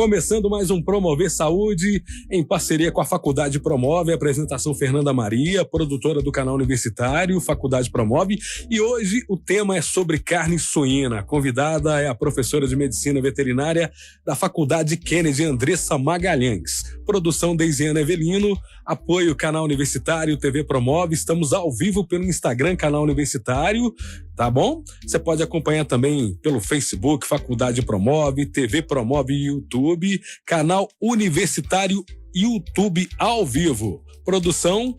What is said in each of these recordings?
Começando mais um Promover Saúde, em parceria com a Faculdade Promove, apresentação Fernanda Maria, produtora do canal universitário, Faculdade Promove, e hoje o tema é sobre carne suína. A convidada é a professora de Medicina Veterinária da Faculdade Kennedy, Andressa Magalhães. Produção Deisiana Evelino, apoio Canal Universitário, TV Promove, estamos ao vivo pelo Instagram, Canal Universitário, tá bom? Você pode acompanhar também pelo Facebook, Faculdade Promove, TV Promove e YouTube, Canal Universitário YouTube ao vivo. Produção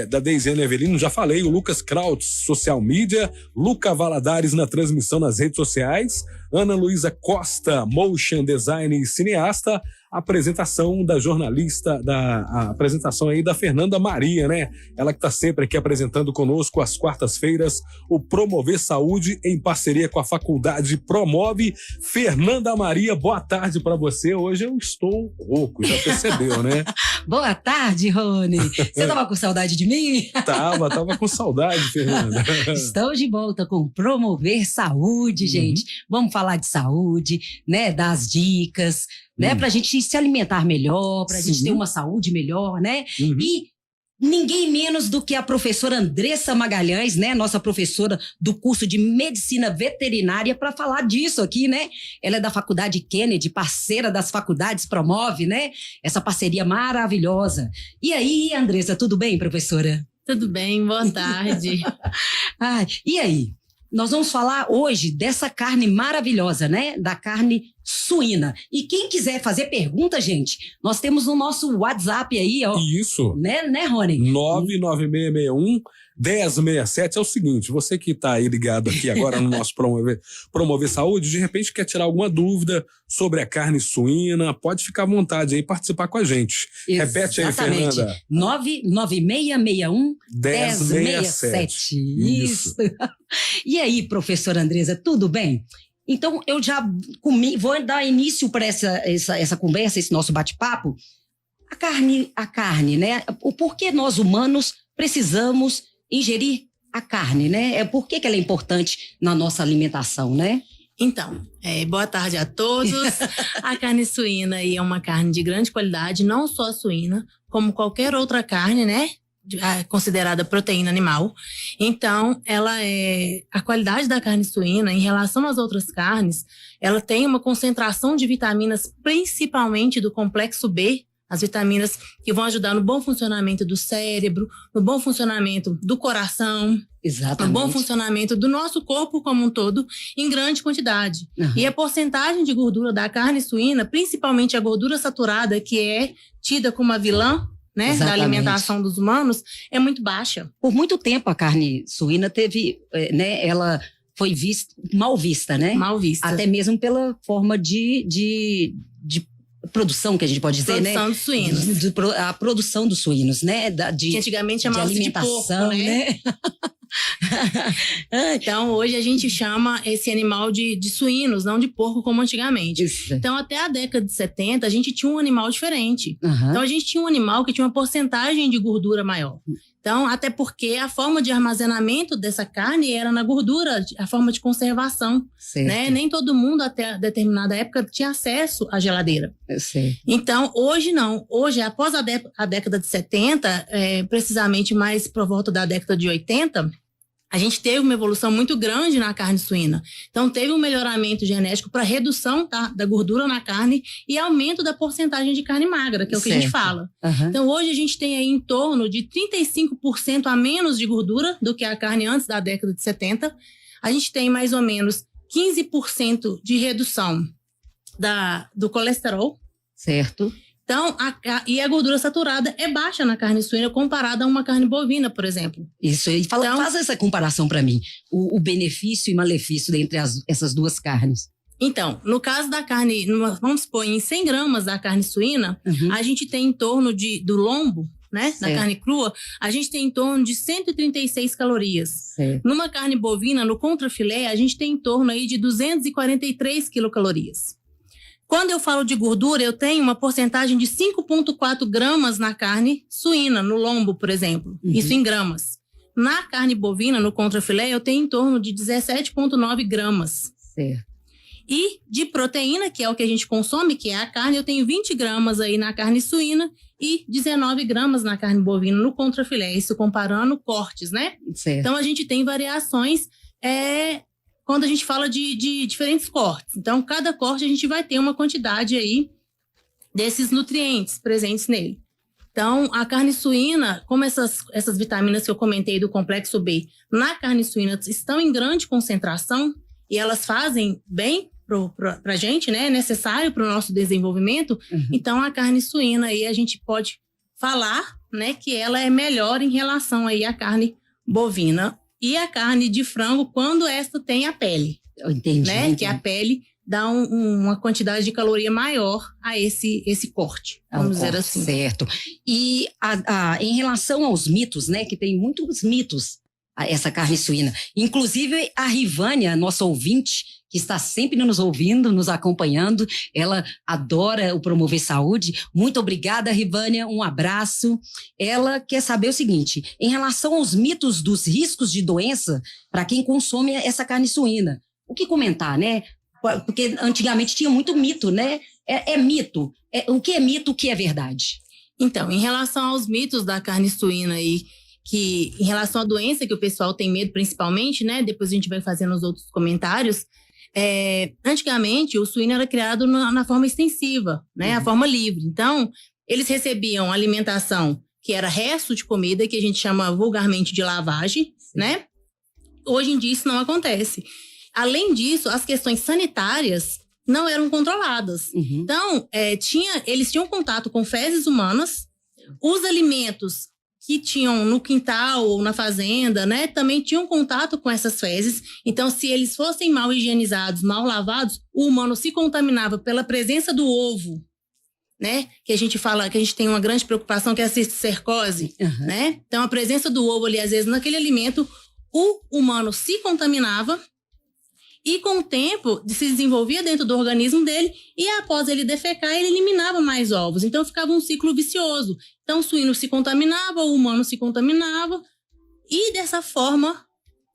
da Deisiana Evelino, já falei, o Lucas Krautz, Social Media, Luca Valadares na transmissão nas redes sociais, Ana Luísa Costa, Motion Design e cineasta, a apresentação da jornalista, a apresentação aí da Fernanda Maria, né? Ela que está sempre aqui apresentando conosco às quartas-feiras o Promover Saúde em parceria com a Faculdade Promove. Fernanda Maria, boa tarde para você. Hoje eu estou rouco, já percebeu, né? Boa tarde, Rony. Você estava com saudade de mim? Tava com saudade, Fernanda. Estamos de volta com Promover Saúde, gente. Vamos falar de saúde, né? Das dicas, né? Pra gente se alimentar melhor, pra gente ter uma saúde melhor, né? E ninguém menos do que a professora Andressa Magalhães, né? Nossa professora do curso de Medicina Veterinária, para falar disso aqui, né? Ela é da Faculdade Kennedy, parceira das Faculdades Promove, né? Essa parceria maravilhosa. E aí, Andressa, tudo bem, professora? Tudo bem, boa tarde. E aí? Nós vamos falar hoje dessa carne maravilhosa, né? Da carne suína. E quem quiser fazer pergunta, gente, nós temos o nosso WhatsApp aí, ó. Isso. Né, Rony? 99661-1067. É o seguinte, você que está aí ligado aqui agora no nosso Promover Saúde, de repente quer tirar alguma dúvida sobre a carne suína, pode ficar à vontade aí, participar com a gente. Repete aí, Fernanda. 99661-1067. Isso. E aí, professora Andressa, tudo bem? Então, eu já vou dar início para essa conversa, esse nosso bate-papo. A carne, né? O porquê nós humanos precisamos ingerir a carne, né? Por que ela é importante na nossa alimentação, né? Então, boa tarde a todos. A carne suína aí é uma carne de grande qualidade, não só a suína, como qualquer outra carne, né? Considerada proteína animal. Então, a qualidade da carne suína, em relação às outras carnes, ela tem uma concentração de vitaminas, principalmente do complexo B, as vitaminas que vão ajudar no bom funcionamento do cérebro, no bom funcionamento do coração, exatamente, no bom funcionamento do nosso corpo como um todo, em grande quantidade. E a porcentagem de gordura da carne suína, principalmente a gordura saturada, que é tida como a vilã, né, da alimentação dos humanos, é muito baixa. Por muito tempo a carne suína teve, né, ela foi mal vista, né? Mal vista. Até mesmo pela forma de produção, que a gente pode dizer, produção, né? Dos suínos. A produção dos suínos, né? Que antigamente chamava-se de porco, né? Então, hoje a gente chama esse animal de suínos, não de porco como antigamente. Isso. Então, até a década de 70, a gente tinha um animal diferente. Então, a gente tinha um animal que tinha uma porcentagem de gordura maior. Então, até porque a forma de armazenamento dessa carne era na gordura, a forma de conservação, né? Nem todo mundo até determinada época tinha acesso à geladeira. Então, hoje não. Hoje, após a década de 70, precisamente mais por volta da década de 80, a gente teve uma evolução muito grande na carne suína. Então, teve um melhoramento genético para redução da gordura na carne e aumento da porcentagem de carne magra, que é o que a gente fala. Então, hoje a gente tem aí em torno de 35% a menos de gordura do que a carne antes da década de 70. A gente tem mais ou menos 15% de redução do colesterol. Certo. Então, a gordura saturada é baixa na carne suína comparada a uma carne bovina, por exemplo. Isso, e faz essa comparação para mim, o benefício e malefício entre essas duas carnes. Então, no caso da carne, vamos supor, em 100 gramas da carne suína, a gente tem em torno do lombo, né, da carne crua, a gente tem em torno de 136 calorias. Numa carne bovina, no contrafilé, a gente tem em torno aí de 243 quilocalorias. Quando eu falo de gordura, eu tenho uma porcentagem de 5,4 gramas na carne suína, no lombo, por exemplo. Isso em gramas. Na carne bovina, no contrafilé, eu tenho em torno de 17,9 gramas. Certo. E de proteína, que é o que a gente consome, que é a carne, eu tenho 20 gramas aí na carne suína e 19 gramas na carne bovina no contrafilé. Isso comparando cortes, né? Certo. Então, a gente tem variações quando a gente fala de diferentes cortes. Então, cada corte a gente vai ter uma quantidade aí desses nutrientes presentes nele. Então, a carne suína, como essas vitaminas que eu comentei do complexo B, na carne suína estão em grande concentração e elas fazem bem para a gente, né? É necessário para o nosso desenvolvimento. Então, a carne suína aí a gente pode falar, né, que ela é melhor em relação aí à carne bovina e a carne de frango quando esta tem a pele. Eu entendi. Né? Que a pele dá uma quantidade de caloria maior a esse corte, vamos dizer assim. Certo. E em relação aos mitos, né, que tem muitos mitos essa carne suína. Inclusive, a Rivânia, nossa ouvinte, que está sempre nos ouvindo, nos acompanhando, ela adora o Promover Saúde. Muito obrigada, Rivânia, um abraço. Ela quer saber o seguinte, em relação aos mitos dos riscos de doença para quem consome essa carne suína. O que comentar, né? Porque antigamente tinha muito mito, né? É mito. O que é mito, o que é verdade? Então, em relação aos mitos da carne suína aí, que em relação à doença que o pessoal tem medo principalmente, né? Depois a gente vai fazendo os outros comentários. Antigamente, o suíno era criado na forma extensiva, né? A forma livre. Então, eles recebiam alimentação que era resto de comida, que a gente chama vulgarmente de lavagem, né? Hoje em dia isso não acontece. Além disso, as questões sanitárias não eram controladas. Então, eles tinham contato com fezes humanas, os alimentos que tinham no quintal ou na fazenda, né, também tinham contato com essas fezes. Então, se eles fossem mal higienizados, mal lavados, o humano se contaminava pela presença do ovo, né? Que a gente fala, que a gente tem uma grande preocupação, que é a cisticercose, né? Então, a presença do ovo ali, às vezes, naquele alimento, o humano se contaminava e, com o tempo, se desenvolvia dentro do organismo dele e, após ele defecar, ele eliminava mais ovos. Então, ficava um ciclo vicioso. Então, o suíno se contaminava, o humano se contaminava e, dessa forma,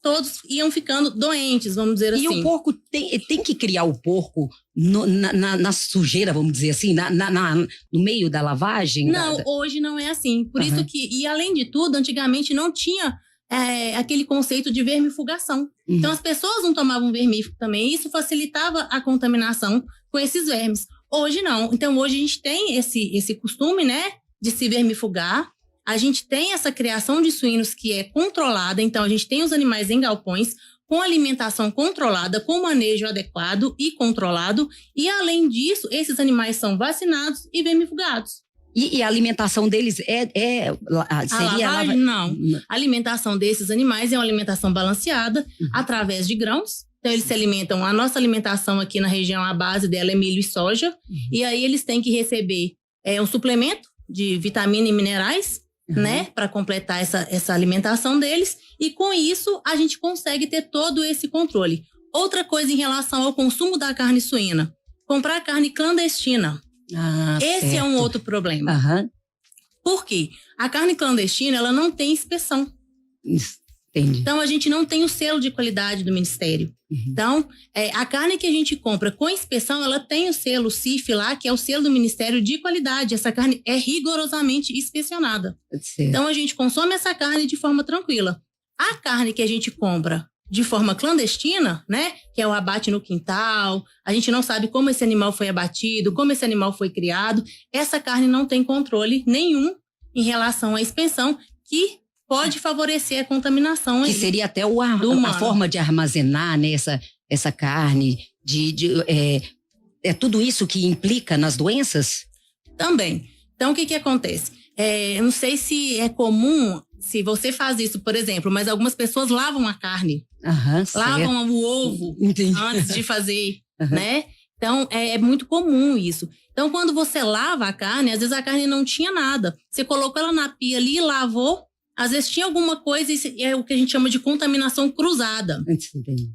todos iam ficando doentes, vamos dizer assim. E o porco, tem que criar o porco na sujeira, vamos dizer assim, no meio da lavagem? Não, hoje não é assim. Por isso que, e além de tudo, antigamente não tinha aquele conceito de vermifugação. Então, as pessoas não tomavam vermífugo também, e isso facilitava a contaminação com esses vermes. Hoje não. Então, hoje a gente tem esse costume, né, de se vermifugar. A gente tem essa criação de suínos que é controlada. Então, a gente tem os animais em galpões com alimentação controlada, com manejo adequado e controlado. E, além disso, esses animais são vacinados e vermifugados. E a alimentação deles seria... Não. A alimentação desses animais é uma alimentação balanceada através de grãos. Então, eles se alimentam... A nossa alimentação aqui na região, a base dela é milho e soja. E aí, eles têm que receber um suplemento de vitamina e minerais, né? Para completar essa alimentação deles. E, com isso, a gente consegue ter todo esse controle. Outra coisa em relação ao consumo da carne suína. Comprar carne clandestina. Esse é um outro problema. Por quê? A carne clandestina, ela não tem inspeção. Entendi. Então, a gente não tem o selo de qualidade do Ministério. Então, a carne que a gente compra com inspeção, ela tem o selo CIF lá, que é o selo do Ministério de Qualidade. Essa carne é rigorosamente inspecionada. Então, a gente consome essa carne de forma tranquila. A carne que a gente compra de forma clandestina, né? Que é o abate no quintal. A gente não sabe como esse animal foi abatido, como esse animal foi criado. Essa carne não tem controle nenhum em relação à inspeção, que pode favorecer a contaminação. Que seria até a forma de armazenar, né, essa carne. Tudo isso que implica nas doenças? Também. Então, o que acontece? Eu não sei se é comum... Se você faz isso, por exemplo, mas algumas pessoas lavam a carne. Lavam o ovo antes de fazer, né? Então, é muito comum isso. Então, quando você lava a carne, às vezes a carne não tinha nada. Você colocou ela na pia ali, lavou. Às vezes tinha alguma coisa, é o que a gente chama de contaminação cruzada.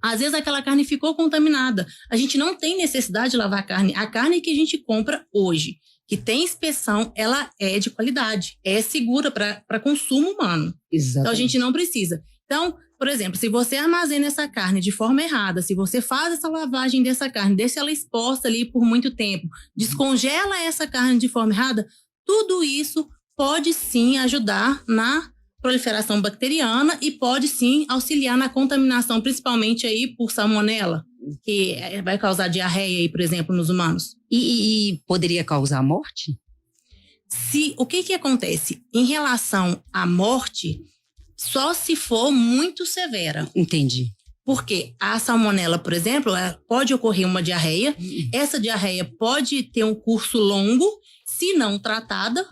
Às vezes aquela carne ficou contaminada. A gente não tem necessidade de lavar a carne. A carne que a gente compra hoje, que tem inspeção, ela é de qualidade, é segura para consumo humano. Exatamente. Então, a gente não precisa. Então, por exemplo, se você armazena essa carne de forma errada, se você faz essa lavagem dessa carne, deixa ela exposta ali por muito tempo, descongela essa carne de forma errada, tudo isso pode sim ajudar na proliferação bacteriana e pode sim auxiliar na contaminação, principalmente aí por salmonela, que vai causar diarreia aí, por exemplo, nos humanos. E poderia causar morte? O que acontece? Em relação à morte, só se for muito severa. Entendi. Porque a salmonela, por exemplo, pode ocorrer uma diarreia. Essa diarreia pode ter um curso longo. Se não tratada,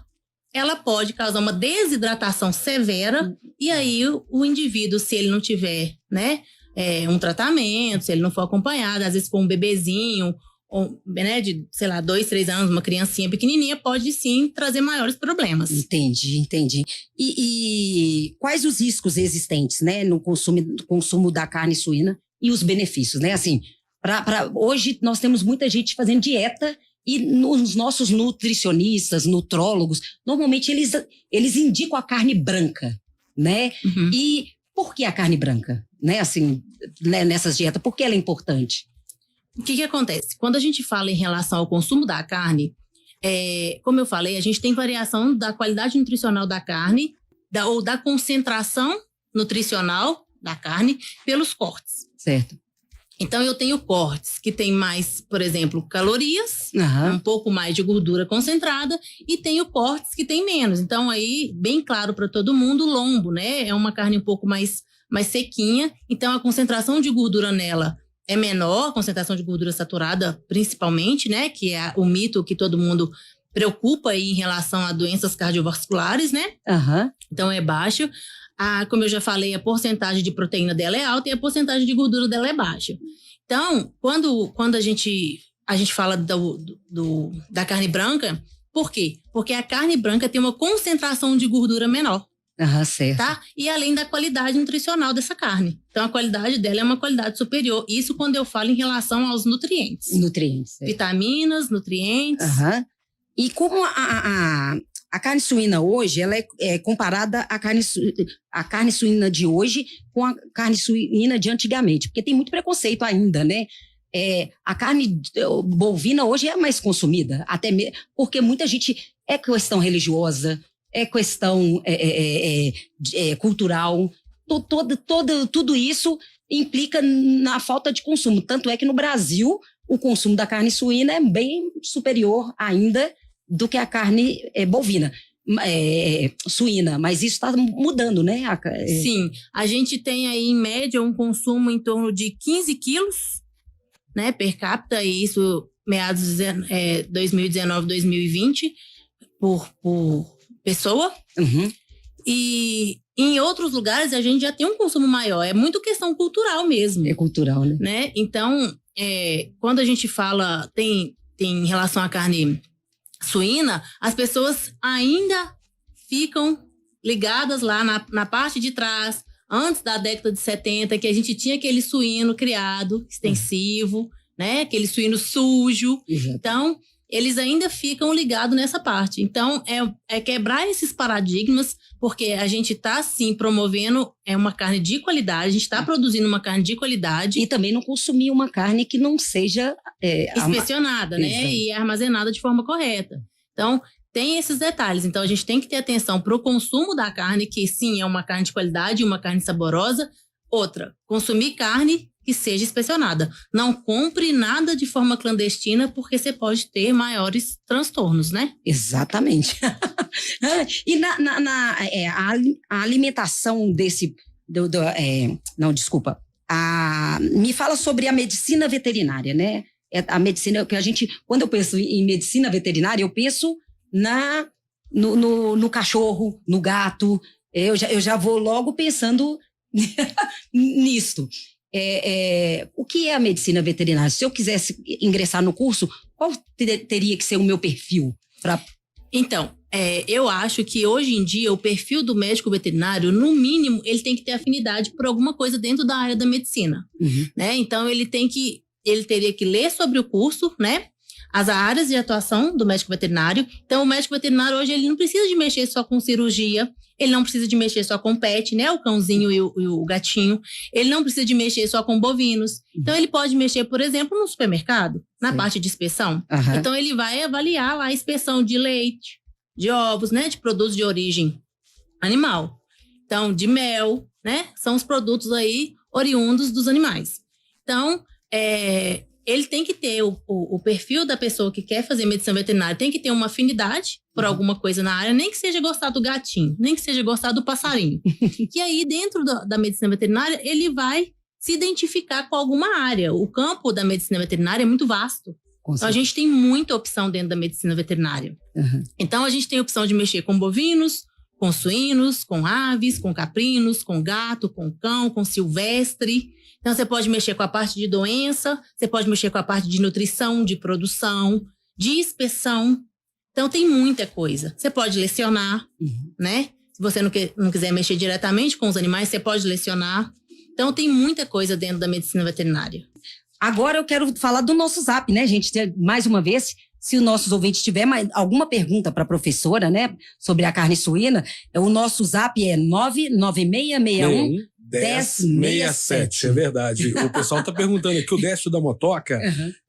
ela pode causar uma desidratação severa. E aí, o indivíduo, se ele não tiver, né, um tratamento, se ele não for acompanhado, às vezes for um bebezinho, ou, né, de, sei lá, 2, 3 anos, uma criancinha pequenininha, pode sim trazer maiores problemas. Entendi. E quais os riscos existentes, né, no consumo da carne suína e os benefícios, né? Assim, hoje nós temos muita gente fazendo dieta e os nossos nutricionistas, nutrólogos, normalmente eles indicam a carne branca, né? Uhum. E por que a carne branca, né? Assim, né, nessas dietas, por que ela é importante? O que acontece? Quando a gente fala em relação ao consumo da carne, como eu falei, a gente tem variação da qualidade nutricional da carne ou da concentração nutricional da carne pelos cortes. Certo. Então, eu tenho cortes que tem mais, por exemplo, calorias, um pouco mais de gordura concentrada, e tenho cortes que tem menos. Então, aí, bem claro para todo mundo, o lombo, né? É uma carne um pouco mais sequinha. Então, a concentração de gordura nela é menor, a concentração de gordura saturada, principalmente, né? Que é o mito que todo mundo preocupa aí em relação a doenças cardiovasculares, né? Então, é baixo. Como eu já falei, a porcentagem de proteína dela é alta e a porcentagem de gordura dela é baixa. Então, quando a gente fala da carne branca, por quê? Porque a carne branca tem uma concentração de gordura menor. Certo. Tá? E além da qualidade nutricional dessa carne. Então, a qualidade dela é uma qualidade superior. Isso quando eu falo em relação aos nutrientes. Vitaminas, nutrientes. E como a carne suína hoje, ela é comparada à carne suína de hoje com a carne suína de antigamente, porque tem muito preconceito ainda, né? A carne bovina hoje é mais consumida, até mesmo porque muita gente é questão religiosa, é questão cultural, tudo isso implica na falta de consumo. Tanto é que no Brasil o consumo da carne suína é bem superior ainda do que a carne bovina, suína, mas isso está mudando, né? Sim, a gente tem aí em média um consumo em torno de 15 quilos, né, per capita, e isso meados de 2019, 2020 por pessoa. E em outros lugares a gente já tem um consumo maior, é muito questão cultural mesmo. É cultural, né? Então, quando a gente fala, tem em relação à carne suína, as pessoas ainda ficam ligadas lá na parte de trás, antes da década de 70, que a gente tinha aquele suíno criado, extensivo, né? Aquele suíno sujo. Então, eles ainda ficam ligados nessa parte. Então, é quebrar esses paradigmas, porque a gente está, sim, promovendo uma carne de qualidade, a gente está produzindo uma carne de qualidade. E também não consumir uma carne que não seja inspecionada, né? E armazenada de forma correta. Então, tem esses detalhes. Então, a gente tem que ter atenção para o consumo da carne, que sim, é uma carne de qualidade, uma carne saborosa. Outra, consumir carne que seja inspecionada. Não compre nada de forma clandestina, porque você pode ter maiores transtornos, né? Exatamente. E a alimentação desse... não, desculpa. Me fala sobre a medicina veterinária, né? A medicina que a gente... Quando eu penso em medicina veterinária, eu penso no cachorro, no gato. Eu já vou logo pensando nisto. O que é a medicina veterinária? Se eu quisesse ingressar no curso, qual teria que ser o meu perfil? Então, eu acho que hoje em dia o perfil do médico veterinário, no mínimo, ele tem que ter afinidade por alguma coisa dentro da área da medicina, né? Então, ele teria que ler sobre o curso, né? as áreas de atuação do médico veterinário. Então, o médico veterinário hoje ele não precisa de mexer só com cirurgia, ele não precisa de mexer só com pet, né? O cãozinho e o gatinho. Ele não precisa de mexer só com bovinos. Então, ele pode mexer, por exemplo, no supermercado, na parte de inspeção. Então, ele vai avaliar lá a inspeção de leite, de ovos, né? De produtos de origem animal. Então, de mel, né? São os produtos aí oriundos dos animais. Então, ele tem que ter o perfil da pessoa que quer fazer medicina veterinária, tem que ter uma afinidade por alguma coisa na área, nem que seja gostar do gatinho, nem que seja gostar do passarinho. E aí, dentro da medicina veterinária, ele vai se identificar com alguma área. O campo da medicina veterinária é muito vasto. Então, a gente tem muita opção dentro da medicina veterinária. Então, a gente tem a opção de mexer com bovinos, com suínos, com aves, com caprinos, com gato, com cão, com silvestre. Então, você pode mexer com a parte de doença, você pode mexer com a parte de nutrição, de produção, de inspeção. Então, tem muita coisa. Você pode lecionar, né? Se você não quiser mexer diretamente com os animais, você pode lecionar. Então, tem muita coisa dentro da medicina veterinária. Agora eu quero falar do nosso Zap, né, gente? Mais uma vez, se os nossos ouvintes tiverem alguma pergunta para a professora, né, sobre a carne suína, o nosso Zap é 99661 1067, é verdade. O pessoal tá perguntando aqui, o Décio da Motoca,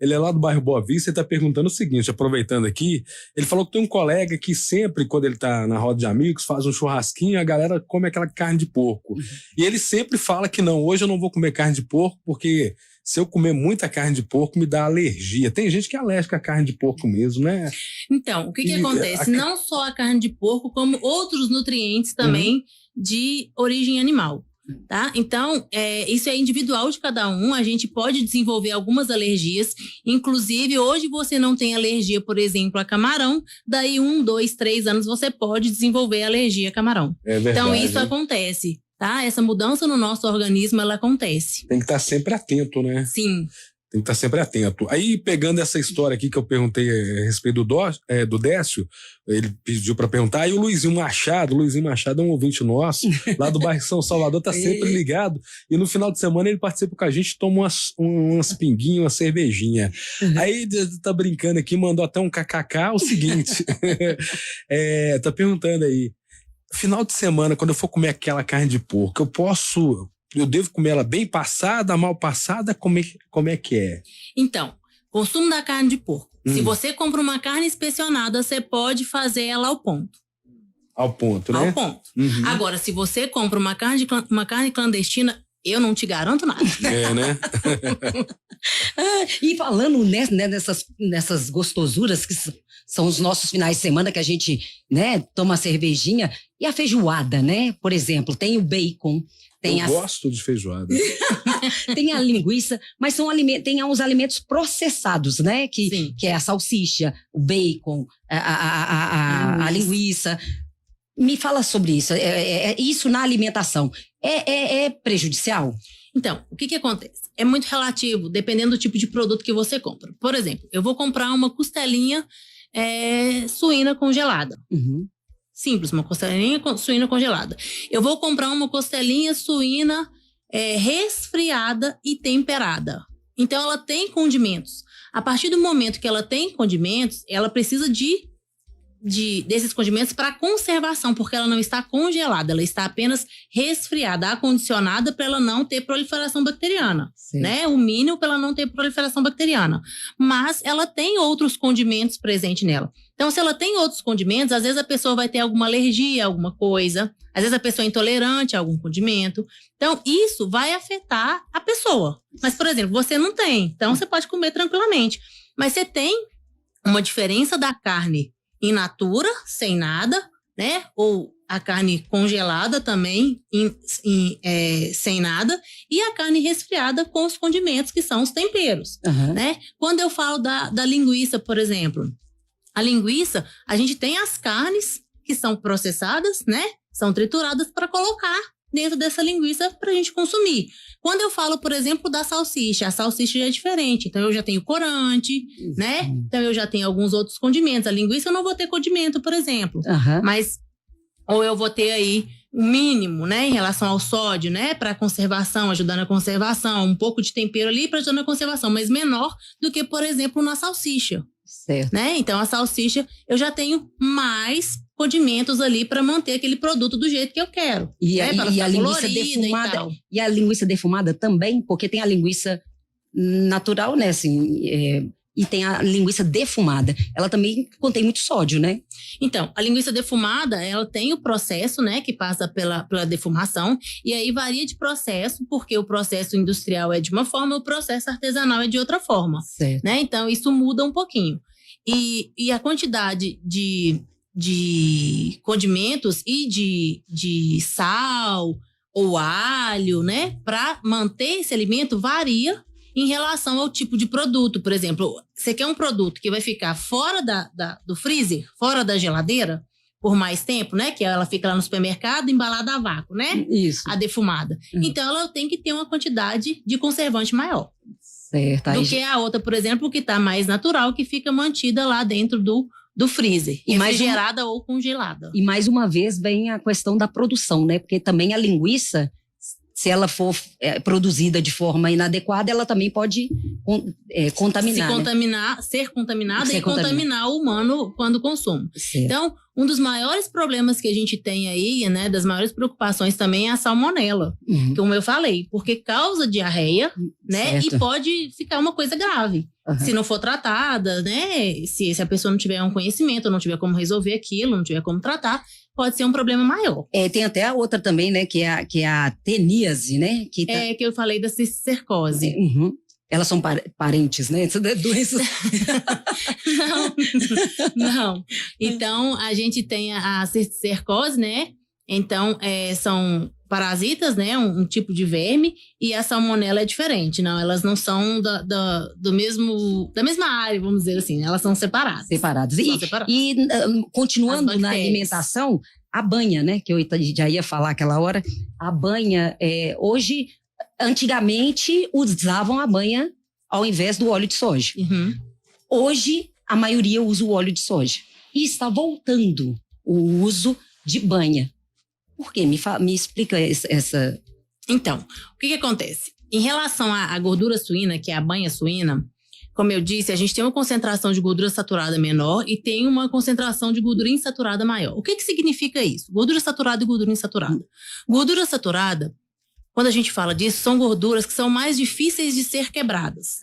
ele é lá do bairro Boa Vista, e tá perguntando o seguinte, aproveitando aqui, ele falou que tem um colega que sempre, quando ele tá na roda de amigos, faz um churrasquinho, a galera come aquela carne de porco. E ele sempre fala que não, hoje eu não vou comer carne de porco, porque se eu comer muita carne de porco, me dá alergia. Tem gente que é alérgica à carne de porco mesmo, né? Então, o que acontece? Não só a carne de porco, como outros nutrientes também de origem animal. Tá? Então, isso é individual de cada um, a gente pode desenvolver algumas alergias, inclusive hoje você não tem alergia, por exemplo, a camarão, daí 1, 2, 3 anos você pode desenvolver alergia a camarão. É verdade. Então, isso acontece, tá? Essa mudança no nosso organismo, ela acontece. Tem que estar sempre atento, né? Sim. Tem que estar sempre atento. Aí, pegando essa história aqui que eu perguntei a respeito do Décio, ele pediu para perguntar, aí o Luizinho Machado é um ouvinte nosso, lá do bairro São Salvador, tá sempre ligado, e no final de semana ele participa com a gente, toma umas pinguinhas, uma cervejinha. Aí, tá brincando aqui, mandou até um kkk, o seguinte, tá perguntando aí, final de semana, quando eu for comer aquela carne de porco, eu devo comer ela bem passada, mal passada? Como é que é? Então, consumo da carne de porco. Se você compra uma carne inspecionada, você pode fazer ela ao ponto. Ao ponto, né? Ao ponto. Agora, se você compra uma carne clandestina, eu não te garanto nada. É, né? E falando nessas gostosuras que são os nossos finais de semana que a gente, né, toma cervejinha, e a feijoada, né? Por exemplo, tem o bacon. Gosto de feijoada. Tem a linguiça, mas tem uns alimentos processados, né? Que é a salsicha, o bacon, a linguiça. Me fala sobre isso. Isso na alimentação é prejudicial? Então, o que acontece? É muito relativo, dependendo do tipo de produto que você compra. Por exemplo, eu vou comprar uma costelinha suína congelada. Simples, uma costelinha suína congelada. Eu vou comprar uma costelinha suína resfriada e temperada. Então, ela tem condimentos. A partir do momento que ela tem condimentos, ela precisa desses condimentos para conservação, porque ela não está congelada, ela está apenas resfriada, acondicionada para ela não ter proliferação bacteriana, né? O mínimo para ela não ter proliferação bacteriana. Mas ela tem outros condimentos presentes nela. Então, se ela tem outros condimentos, às vezes a pessoa vai ter alguma alergia a alguma coisa, às vezes a pessoa é intolerante a algum condimento. Então, isso vai afetar a pessoa. Mas, por exemplo, você não tem, então você pode comer tranquilamente. Mas você tem uma diferença da carne in natura, sem nada, né? Ou a carne congelada também, sem nada, e a carne resfriada com os condimentos, que são os temperos, né? Quando eu falo da linguiça, por exemplo, a linguiça, a gente tem as carnes que são processadas, né? São trituradas para colocar dentro dessa linguiça para a gente consumir. Quando eu falo, por exemplo, da salsicha, a salsicha já é diferente. Então, eu já tenho corante, né? Então, eu já tenho alguns outros condimentos. A linguiça eu não vou ter condimento, por exemplo. Mas, ou eu vou ter aí o mínimo, né? Em relação ao sódio, né? Para conservação, ajudando a conservação. Um pouco de tempero ali para ajudar na conservação, mas menor do que, por exemplo, na salsicha. Certo. Né? Então, a salsicha, eu já tenho mais condimentos ali para manter aquele produto do jeito que eu quero. E, né? e a linguiça defumada. E a linguiça defumada também, porque tem a linguiça natural, né? Assim, e tem a linguiça defumada. Ela também contém muito sódio, né? Então, a linguiça defumada, ela tem o processo, né, que passa pela defumação, e aí varia de processo, porque o processo industrial é de uma forma, o processo artesanal é de outra forma. Certo. Né? Então, isso muda um pouquinho. E a quantidade de condimentos e de sal ou alho, né, para manter esse alimento varia em relação ao tipo de produto. Por exemplo, você quer um produto que vai ficar fora do freezer, fora da geladeira, por mais tempo, né? Que ela fica lá no supermercado embalada a vácuo, né? Isso. A defumada. Então, ela tem que ter uma quantidade de conservante maior. Certo. Do que a outra, por exemplo, que está mais natural, que fica mantida lá dentro do freezer, refrigerada ou congelada. E mais uma vez vem a questão da produção, né? Porque também a linguiça, se ela for produzida de forma inadequada, ela também pode contaminar. Ser contaminada e contaminar o humano quando consome. Certo. Então, um dos maiores problemas que a gente tem aí, né, das maiores preocupações também é a salmonela, como eu falei, porque causa diarreia, né, certo. e pode ficar uma coisa grave. Se não for tratada, né, se a pessoa não tiver um conhecimento, não tiver como resolver aquilo, não tiver como tratar, pode ser um problema maior. Tem até a outra também, né, que é a teníase, né? Que eu falei da cisticercose. Elas são parentes, né? Isso é doença. Não. Então, a gente tem a cisticercose, né? Então, são parasitas, né? Um tipo de verme. E a salmonela é diferente. Não, elas não são da mesma área, vamos dizer assim. Elas são separadas. E continuando na alimentação, a banha, né? Que eu já ia falar aquela hora. A banha, hoje... Antigamente, usavam a banha ao invés do óleo de soja. Hoje, a maioria usa o óleo de soja. E está voltando o uso de banha. Por quê? Me explica essa... Então, o que acontece? Em relação à gordura suína, que é a banha suína, como eu disse, a gente tem uma concentração de gordura saturada menor e tem uma concentração de gordura insaturada maior. O que significa isso? Gordura saturada e gordura insaturada. Gordura saturada, quando a gente fala disso, são gorduras que são mais difíceis de ser quebradas.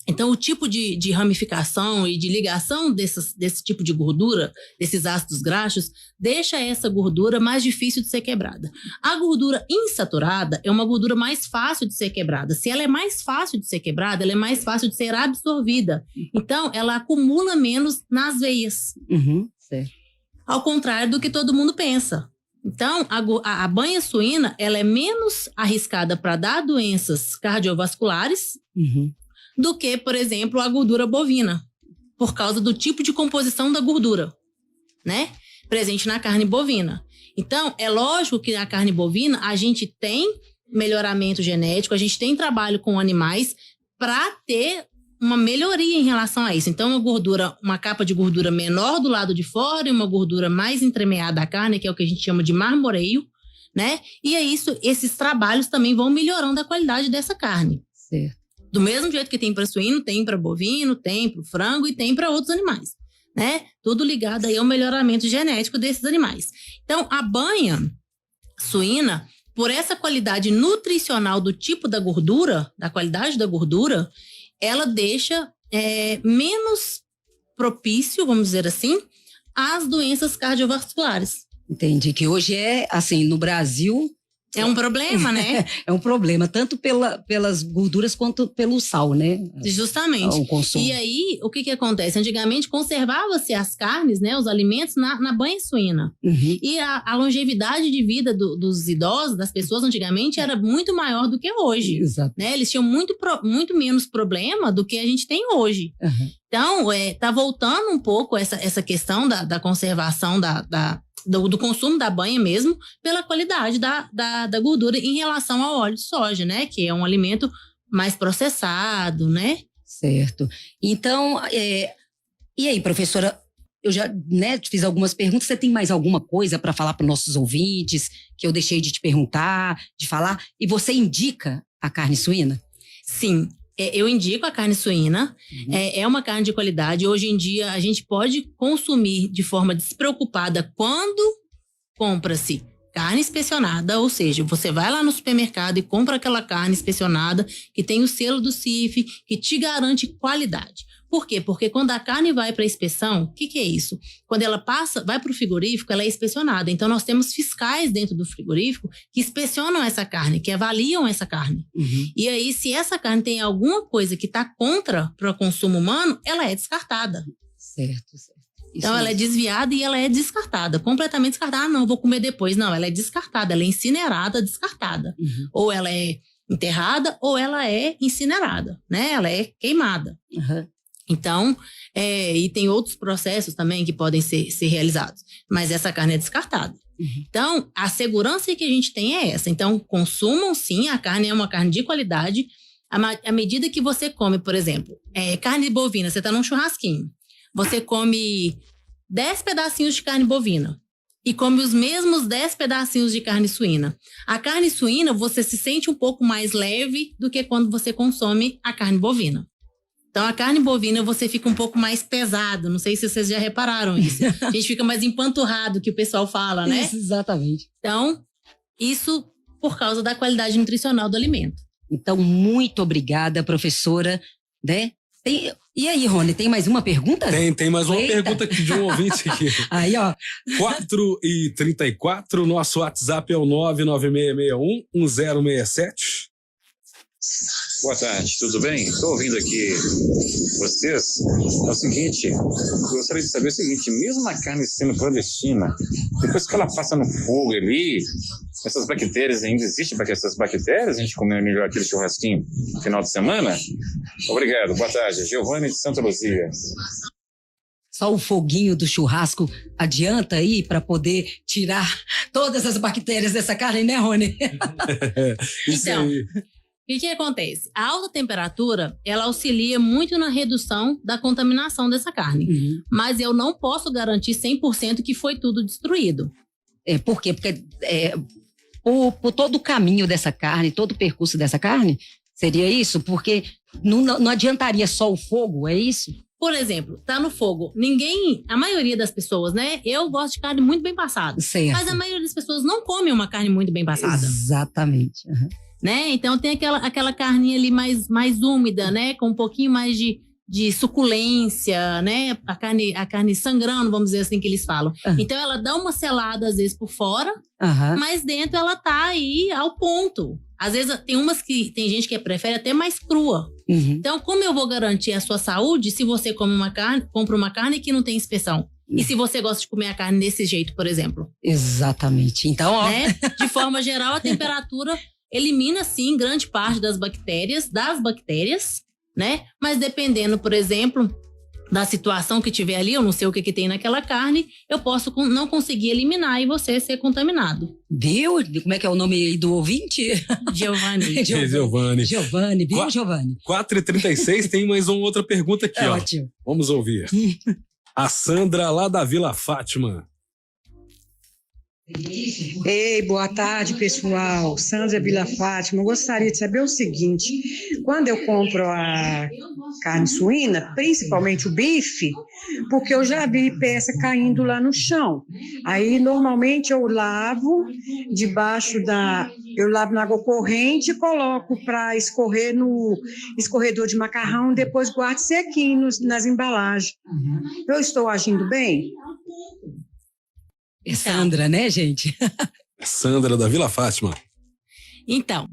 Então, o tipo de ramificação e de ligação desse tipo de gordura, desses ácidos graxos, deixa essa gordura mais difícil de ser quebrada. A gordura insaturada é uma gordura mais fácil de ser quebrada. Se ela é mais fácil de ser quebrada, ela é mais fácil de ser absorvida. Então, ela acumula menos nas veias. Certo. Ao contrário do que todo mundo pensa. Então, a banha suína, ela é menos arriscada para dar doenças cardiovasculares do que, por exemplo, a gordura bovina, por causa do tipo de composição da gordura, né? Presente na carne bovina. Então, é lógico que na carne bovina a gente tem melhoramento genético, a gente tem trabalho com animais para ter uma melhoria em relação a isso. Então, uma capa de gordura menor do lado de fora e uma gordura mais entremeada à carne, que é o que a gente chama de marmoreio, né? E é isso, esses trabalhos também vão melhorando a qualidade dessa carne. Certo. Do mesmo jeito que tem para suíno, tem para bovino, tem para frango e tem para outros animais, né? Tudo ligado aí ao melhoramento genético desses animais. Então, a banha suína, por essa qualidade nutricional do tipo da gordura, da qualidade da gordura, ela deixa menos propício, vamos dizer assim, às doenças cardiovasculares. Entendi, que hoje assim, no Brasil... É um problema, né? É um problema, tanto pelas gorduras quanto pelo sal, né? Justamente. O consumo. E aí, o que acontece? Antigamente, conservava-se as carnes, né, os alimentos na banha suína. E a longevidade de vida dos idosos, das pessoas antigamente, era muito maior do que hoje. Exato. Né? Eles tinham muito menos problema do que a gente tem hoje. Então, tá voltando um pouco essa questão da conservação do consumo da banha mesmo, pela qualidade da gordura em relação ao óleo de soja, né? Que é um alimento mais processado, né? Certo. Então, e aí, professora, eu já te fiz algumas perguntas. Você tem mais alguma coisa para falar para os nossos ouvintes que eu deixei de te perguntar, de falar? E você indica a carne suína? Sim. Eu indico a carne suína, é uma carne de qualidade. Hoje em dia, a gente pode consumir de forma despreocupada quando compra-se carne inspecionada, ou seja, você vai lá no supermercado e compra aquela carne inspecionada que tem o selo do CIF, que te garante qualidade. Por quê? Porque quando a carne vai para a inspeção, o que é isso? Quando ela vai para o frigorífico, ela é inspecionada. Então, nós temos fiscais dentro do frigorífico que inspecionam essa carne, que avaliam essa carne. E aí, se essa carne tem alguma coisa que está contra para o consumo humano, ela é descartada. Certo. Então, ela é desviada e ela é descartada, completamente descartada. Ah, não, vou comer depois. Não, ela é descartada, ela é incinerada, descartada. Ou ela é enterrada ou ela é incinerada, né? Ela é queimada. Então, e tem outros processos também que podem ser realizados. Mas essa carne é descartada. Então, a segurança que a gente tem é essa. Então, consumam sim, a carne é uma carne de qualidade. À medida que você come, por exemplo, carne bovina, você está num churrasquinho. Você come 10 pedacinhos de carne bovina e come os mesmos 10 pedacinhos de carne suína. A carne suína, você se sente um pouco mais leve do que quando você consome a carne bovina. Então, a carne bovina, você fica um pouco mais pesado. Não sei se vocês já repararam isso. A gente fica mais empanturrado, que o pessoal fala, né? Isso, exatamente. Então, isso por causa da qualidade nutricional do alimento. Então, muito obrigada, professora, né? E aí, Rony, tem mais uma pergunta? Tem mais uma pergunta aqui de um ouvinte aqui. Aí, ó. 4h34, nosso WhatsApp é o 996611067. Boa tarde, tudo bem? Estou ouvindo aqui vocês. É o seguinte, gostaria de saber o seguinte, mesmo a carne sendo clandestina, depois que ela passa no fogo ali, essas bactérias ainda existem para que essas bactérias a gente comer melhor aquele churrasquinho no final de semana? Obrigado, boa tarde. Giovanni de Santa Luzia. Só o foguinho do churrasco adianta aí para poder tirar todas as bactérias dessa carne, né, Rony? Então, o que acontece? A alta temperatura, ela auxilia muito na redução da contaminação dessa carne. Mas eu não posso garantir 100% que foi tudo destruído. Por quê? Porque por todo o caminho dessa carne, todo o percurso dessa carne, seria isso? Porque não adiantaria só o fogo, é isso? Por exemplo, tá no fogo. A maioria das pessoas, né? Eu gosto de carne muito bem passada. Certo. Mas a maioria das pessoas não come uma carne muito bem passada. Exatamente. Né? Então tem aquela carninha ali mais úmida, né? Com um pouquinho mais de suculência, né? A carne sangrando, vamos dizer assim que eles falam. Então ela dá uma selada às vezes por fora, mas dentro ela tá aí ao ponto. Às vezes tem gente que prefere até mais crua. Então, como eu vou garantir a sua saúde se você compra uma carne que não tem inspeção? E se você gosta de comer a carne desse jeito, por exemplo? Exatamente. Então, ó. Né? De forma geral, a temperatura elimina, sim, grande parte das bactérias, né? Mas dependendo, por exemplo, da situação que tiver ali, eu não sei o que tem naquela carne, eu posso não conseguir eliminar e você ser contaminado. Viu? Como é que é o nome aí do ouvinte? Giovanni. Giovanni, viu, Giovanni? 4h36, tem mais uma outra pergunta aqui, ó. Ótimo. Vamos ouvir. A Sandra, lá da Vila Fátima. Ei, boa tarde, pessoal. Sandra Vila Fátima. Eu gostaria de saber o seguinte: quando eu compro a carne suína, principalmente o bife, porque eu já vi peça caindo lá no chão. Aí, normalmente, eu lavo eu lavo na água corrente e coloco para escorrer no escorredor de macarrão, depois guardo sequinho nas embalagens. Eu estou agindo bem? É Sandra, né, gente? Sandra da Vila Fátima. Então,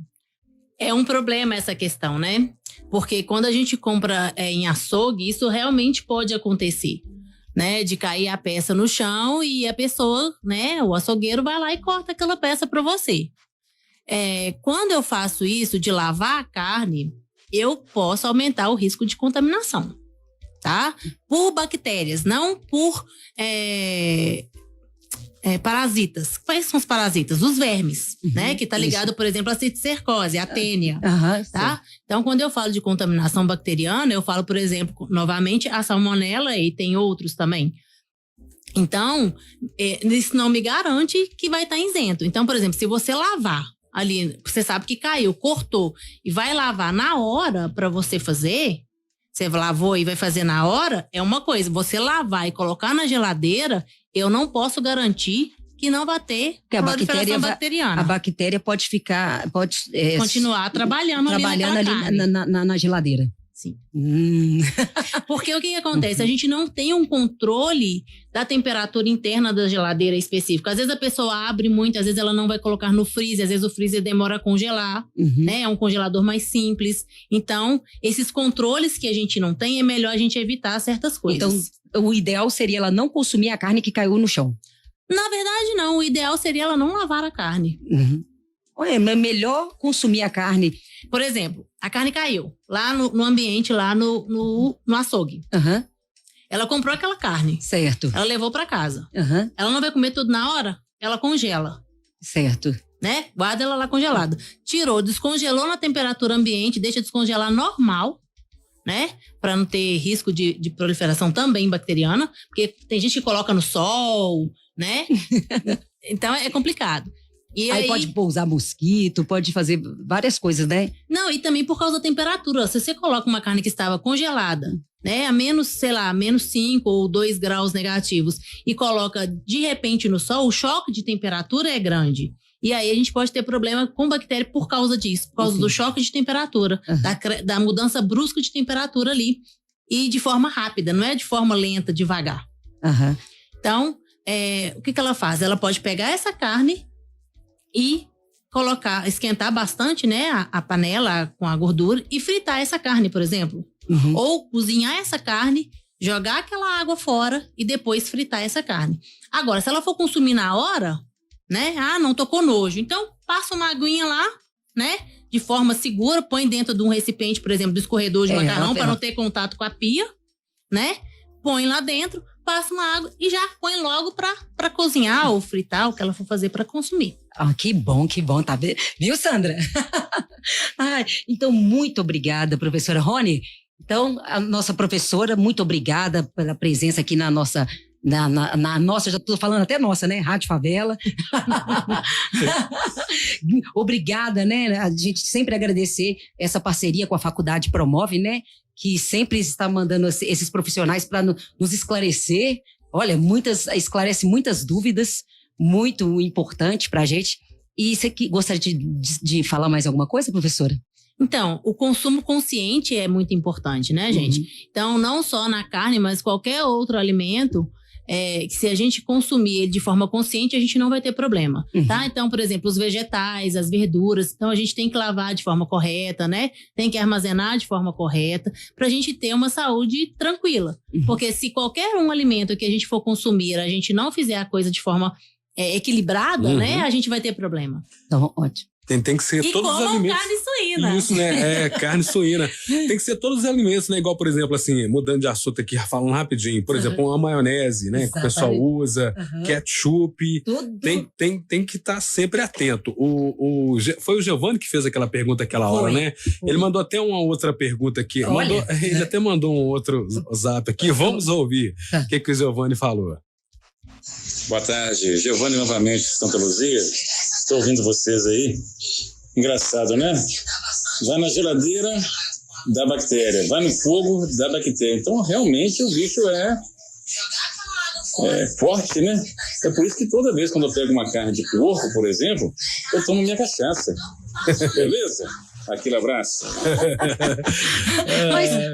é um problema essa questão, né? Porque quando a gente compra em açougue, isso realmente pode acontecer, né? De cair a peça no chão e a pessoa, né? O açougueiro vai lá e corta aquela peça para você. Quando eu faço isso de lavar a carne, eu posso aumentar o risco de contaminação, tá? Por bactérias, não por parasitas. Quais são os parasitas? Os vermes, né? Que tá ligado, por exemplo, à cisticercose, a tênia, tá? Então, quando eu falo de contaminação bacteriana, eu falo, por exemplo, novamente, a salmonela e tem outros também. Então, isso não me garante que vai estar isento. Então, por exemplo, se você lavar ali, você sabe que caiu, cortou, e vai lavar na hora para você fazer, você lavou e vai fazer na hora, é uma coisa. Você lavar e colocar na geladeira, eu não posso garantir que não vai ter proliferação bacteriana. A bactéria pode ficar, continuar trabalhando ali na geladeira. Sim. Porque o que acontece? A gente não tem um controle da temperatura interna da geladeira específica. Às vezes a pessoa abre muito, às vezes ela não vai colocar no freezer, às vezes o freezer demora a congelar, né? É um congelador mais simples. Então, esses controles que a gente não tem, é melhor a gente evitar certas coisas. Então, o ideal seria ela não consumir a carne que caiu no chão. Na verdade, não. O ideal seria ela não lavar a carne. É melhor consumir a carne. Por exemplo, a carne caiu lá no ambiente, lá no açougue. Ela comprou aquela carne. Certo. Ela levou para casa. Ela não vai comer tudo na hora? Ela congela. Certo. Né? Guarda ela lá congelada. Tirou, descongelou na temperatura ambiente, deixa descongelar normal, né? Para não ter risco de proliferação também bacteriana. Porque tem gente que coloca no sol, né? Então é complicado. E aí pode pousar mosquito, pode fazer várias coisas, né? Não, e também por causa da temperatura. Se você coloca uma carne que estava congelada, né, a menos, sei lá, menos 5 ou 2 graus negativos, e coloca de repente no sol, o choque de temperatura é grande. E aí a gente pode ter problema com bactéria por causa disso, por causa do choque de temperatura, da mudança brusca de temperatura ali. E de forma rápida, não é de forma lenta, devagar. Então, o que ela faz? Ela pode pegar essa carne e esquentar bastante, né, a panela com a gordura e fritar essa carne, por exemplo. Ou cozinhar essa carne, jogar aquela água fora e depois fritar essa carne. Agora, se ela for consumir na hora, né, não tô com nojo, então passa uma aguinha lá, né, de forma segura, põe dentro de um recipiente, por exemplo, do escorredor de macarrão para não ter contato com a pia, né, põe lá dentro, passa uma água e já põe logo para cozinhar ou fritar, o que ela for fazer para consumir. Que bom, tá vendo? Viu, Sandra? Então, muito obrigada, professora Rony. Então, a nossa professora, muito obrigada pela presença aqui na nossa, já estou falando até nossa, né? Rádio Favela. Obrigada, né? A gente sempre agradecer essa parceria com a Faculdade Promove, né? Que sempre está mandando esses profissionais para nos esclarecer. Olha, esclarece muitas dúvidas, muito importante para a gente. E você gostaria de falar mais alguma coisa, professora? Então, o consumo consciente é muito importante, né, gente? Então, não só na carne, mas qualquer outro alimento, que se a gente consumir ele de forma consciente, a gente não vai ter problema, tá? Então, por exemplo, os vegetais, as verduras, então a gente tem que lavar de forma correta, né? Tem que armazenar de forma correta, pra gente ter uma saúde tranquila. Porque se qualquer alimento que a gente for consumir, a gente não fizer a coisa de forma equilibrada, né? A gente vai ter problema. Então, ótimo. Tem que ser todos os alimentos. Carne suína. Isso, né? Carne suína. Tem que ser todos os alimentos, né? Igual, por exemplo, assim, mudando de assunto aqui, falando rapidinho. Por exemplo, uma maionese, né? Que o pessoal usa, ketchup. Tudo. Tem que estar sempre atento. Foi o Giovanni que fez aquela pergunta aquela hora, né? Foi. Ele mandou até uma outra pergunta aqui. Ele até mandou um outro zap aqui. Vamos ouvir o que o Giovanni falou. Boa tarde, Giovanni novamente, Santa Luzia. Estou ouvindo vocês aí. Engraçado, né? Vai na geladeira, dá bactéria. Vai no fogo, dá bactéria. Então, realmente, o bicho é forte, né? É por isso que toda vez quando eu pego uma carne de porco, por exemplo, eu tomo minha cachaça. Beleza? Aquele abraço.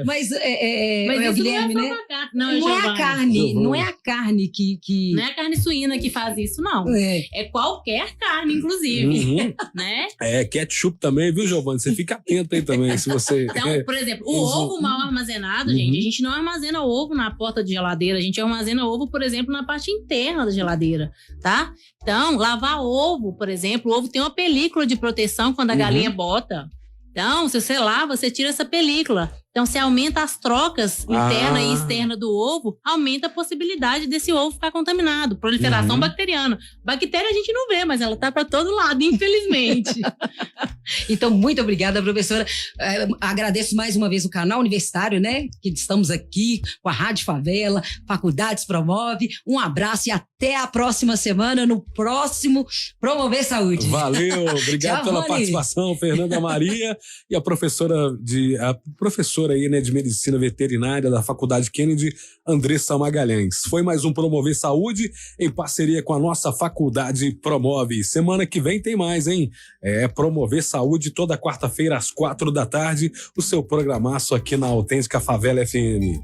Mas é o Guilherme, né? Não é a carne. Não é a carne que... Não é a carne suína que faz isso, não. É qualquer carne, inclusive. Né? Ketchup também, viu, Giovanni? Você fica atento aí também, se você... Então, por exemplo, o ovo mal armazenado, gente, a gente não armazena ovo na porta de geladeira, a gente armazena ovo, por exemplo, na parte interna da geladeira, tá? Então, lavar ovo, por exemplo, o ovo tem uma película de proteção quando a galinha bota. Então, se você lava, você tira essa película. Então, você aumenta as trocas interna e externa do ovo, aumenta a possibilidade desse ovo ficar contaminado. Proliferação bacteriana. Bactéria a gente não vê, mas ela tá para todo lado, infelizmente. Então, muito obrigada, professora. Agradeço mais uma vez o canal universitário, né? Que estamos aqui com a Rádio Favela, Faculdades Promove. Um abraço e até até a próxima semana, no próximo Promover Saúde. Valeu, obrigado pela participação, Fernanda Maria, e a professora aí, né, de Medicina Veterinária da Faculdade Kennedy, Andressa Magalhães. Foi mais um Promover Saúde em parceria com a nossa Faculdade Promove. Semana que vem tem mais, hein? Promover Saúde toda quarta-feira às 4 da tarde, o seu programaço aqui na Autêntica Favela FM.